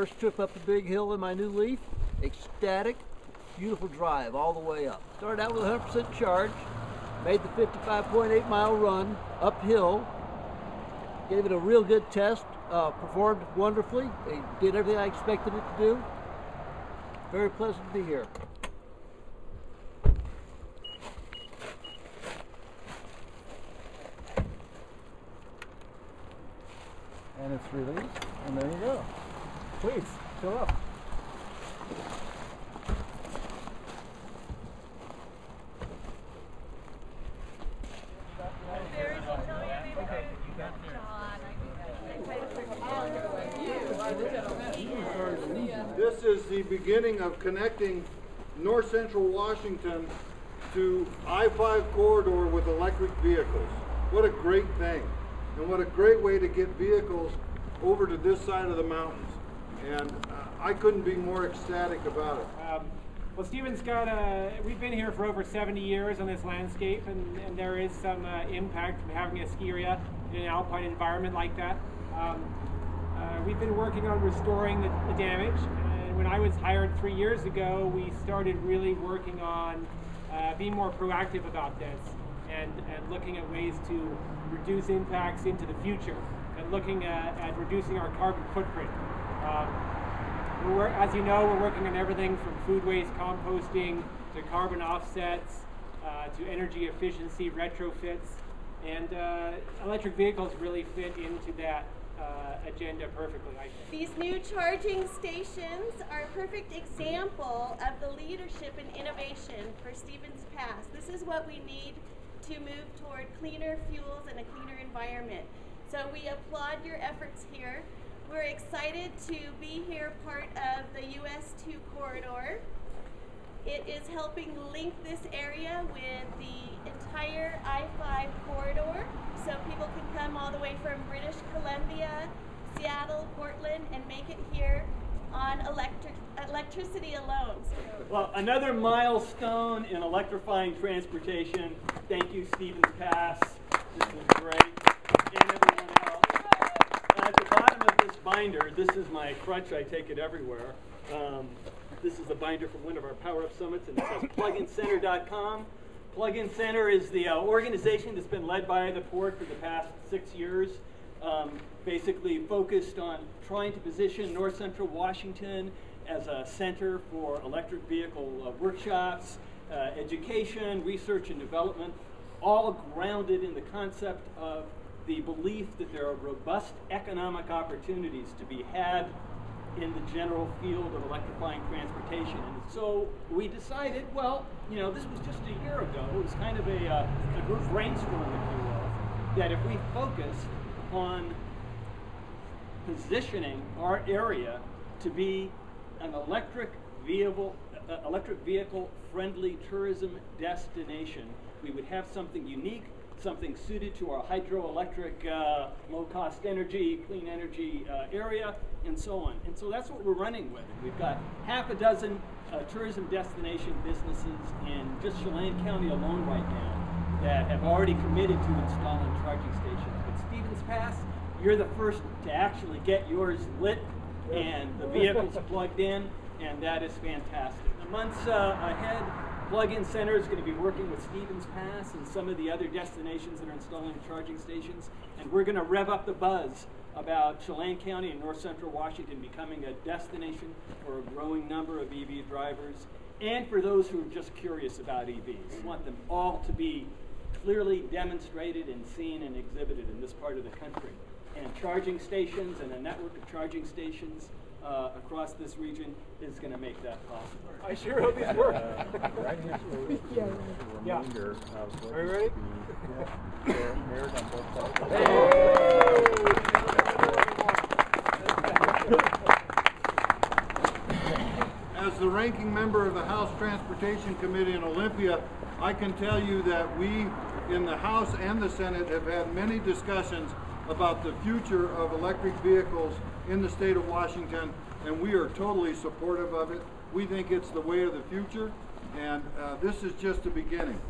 First trip up the big hill in my new Leaf, ecstatic, beautiful drive all the way up. Started out with 100% charge, made the 55.8 mile run uphill, gave it a real good test, performed wonderfully. It did everything I expected it to do. Very pleasant to be here. And it's released, and there you go. Please, fill up. This is the beginning of connecting north central Washington to I-5 corridor with electric vehicles. What a great thing. And what a great way to get vehicles over to this side of the mountains. And I couldn't be more ecstatic about it. Well, Stephen's we've been here for over 70 years on this landscape, and there is some impact from having a ski area in an alpine environment like that. We've been working on restoring the damage, and when I was hired 3 years ago, we started really working on being more proactive about this and looking at ways to reduce impacts into the future and looking at reducing our carbon footprint. As you know, we're working on everything from food waste composting to carbon offsets to energy efficiency retrofits, and electric vehicles really fit into that agenda perfectly, I think. These new charging stations are a perfect example of the leadership and innovation for Stevens Pass. This is what we need to move toward cleaner fuels and a cleaner environment. So we applaud your efforts here. We're excited to be here part of the US 2 corridor. It is helping link this area with the entire I-5 corridor, so people can come all the way from British Columbia, Seattle, Portland, and make it here on electricity alone. Well, another milestone in electrifying transportation. Thank you, Stevens Pass. This was great. And everyone else. At the bottom of this binder, this is my crutch. I take it everywhere. This is a binder from one of our Power Up Summits, and it says plugincenter.com. Plug-in Center is the organization that's been led by the port for the past 6 years, basically focused on trying to position north central Washington as a center for electric vehicle workshops, education, research and development, all grounded in the concept of the belief that there are robust economic opportunities to be had in the general field of electrifying transportation. And so we decided, well, you know, this was just a year ago. It was kind of a group brainstorm, if you will, that if we focus on positioning our area to be an electric vehicle friendly tourism destination, we would have something unique, something suited to our hydroelectric, low-cost energy, clean energy area, and so on. And so that's what we're running with. We've got half a dozen tourism destination businesses in just Chelan County alone right now that have already committed to installing charging stations. But Stevens Pass, you're the first to actually get yours lit and the vehicles plugged in, and that is fantastic. The months ahead, Plug-in Center is going to be working with Stevens Pass and some of the other destinations that are installing charging stations, and we're going to rev up the buzz about Chelan County and north central Washington becoming a destination for a growing number of EV drivers, and for those who are just curious about EVs. We want them all to be clearly demonstrated and seen and exhibited in this part of the country. And charging stations and a network of charging stations across this region is going to make that possible. I sure hope these work. Right here's where we see a reminder of what Are you ready? mirrored on both sides. As the ranking member of the House Transportation Committee in Olympia, I can tell you that we in the House and the Senate have had many discussions about the future of electric vehicles in the state of Washington, and we are totally supportive of it. We think it's the way of the future, and this is just the beginning.